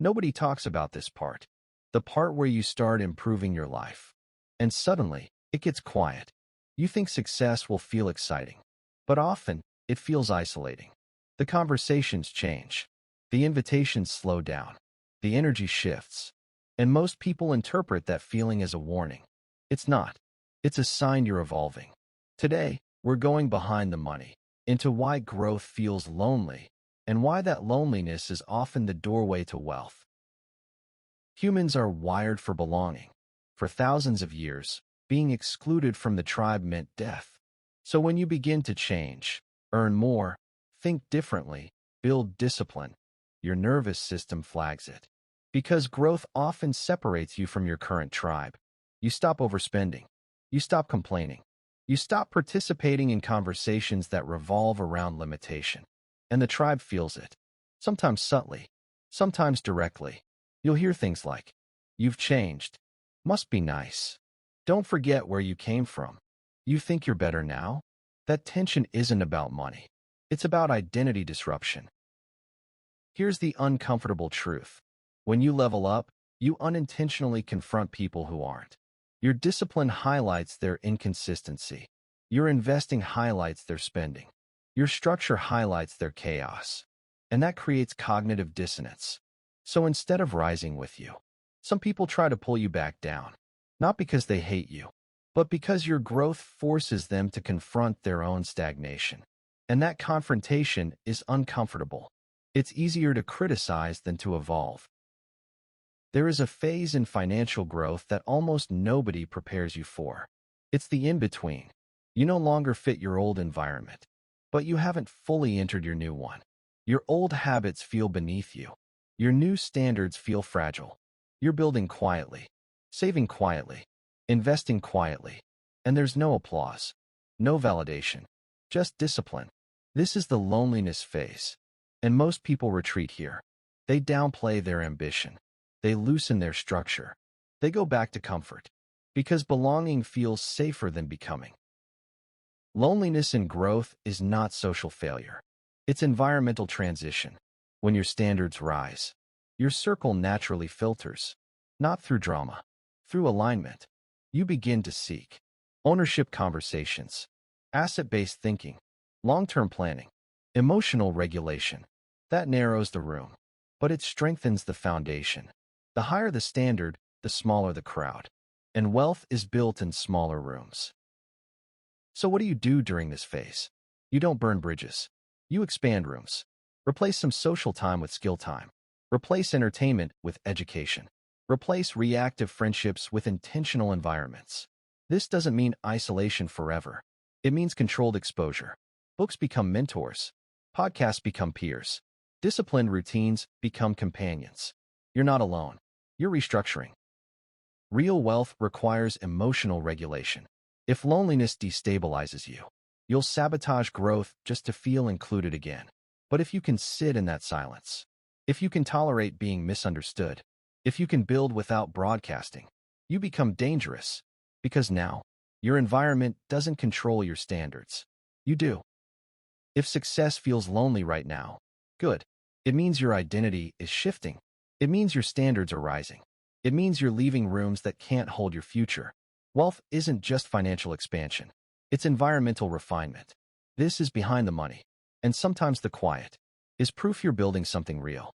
Nobody talks about this part, the part where you start improving your life. And suddenly, it gets quiet. You think success will feel exciting, but often, it feels isolating. The conversations change. The invitations slow down. The energy shifts. And most people interpret that feeling as a warning. It's not. It's a sign you're evolving. Today, we're going behind the money, into why growth feels lonely, and why that loneliness is often the doorway to wealth. Humans are wired for belonging. For thousands of years, being excluded from the tribe meant death. So when you begin to change, earn more, think differently, build discipline, your nervous system flags it. Because growth often separates you from your current tribe. You stop overspending. You stop complaining. You stop participating in conversations that revolve around limitation. And the tribe feels it. Sometimes subtly, sometimes directly. You'll hear things like, "You've changed. Must be nice. Don't forget where you came from. You think you're better now?" That tension isn't about money. It's about identity disruption. Here's the uncomfortable truth. When you level up, you unintentionally confront people who aren't. Your discipline highlights their inconsistency. Your investing highlights their spending. Your structure highlights their chaos. And that creates cognitive dissonance. So instead of rising with you, some people try to pull you back down. Not because they hate you, but because your growth forces them to confront their own stagnation. And that confrontation is uncomfortable. It's easier to criticize than to evolve. There is a phase in financial growth that almost nobody prepares you for. It's the in-between. You no longer fit your old environment, but you haven't fully entered your new one. Your old habits feel beneath you. Your new standards feel fragile. You're building quietly, saving quietly, investing quietly, and there's no applause, no validation, just discipline. This is the loneliness phase, and most people retreat here. They downplay their ambition. They loosen their structure. They go back to comfort, because belonging feels safer than becoming. Loneliness in growth is not social failure. It's environmental transition. When your standards rise, your circle naturally filters, not through drama, through alignment. You begin to seek ownership conversations, asset-based thinking, long-term planning, emotional regulation. That narrows the room, but it strengthens the foundation. The higher the standard, the smaller the crowd. And wealth is built in smaller rooms. So what do you do during this phase? You don't burn bridges. You expand rooms. Replace some social time with skill time. Replace entertainment with education. Replace reactive friendships with intentional environments. This doesn't mean isolation forever. It means controlled exposure. Books become mentors. Podcasts become peers. Disciplined routines become companions. You're not alone. You're restructuring. Real wealth requires emotional regulation. If loneliness destabilizes you, you'll sabotage growth just to feel included again. But if you can sit in that silence, if you can tolerate being misunderstood, if you can build without broadcasting, you become dangerous. Because now, your environment doesn't control your standards. You do. If success feels lonely right now, good. It means your identity is shifting. It means your standards are rising. It means you're leaving rooms that can't hold your future. Wealth isn't just financial expansion. It's environmental refinement. This is behind the money, and sometimes the quiet, is proof you're building something real.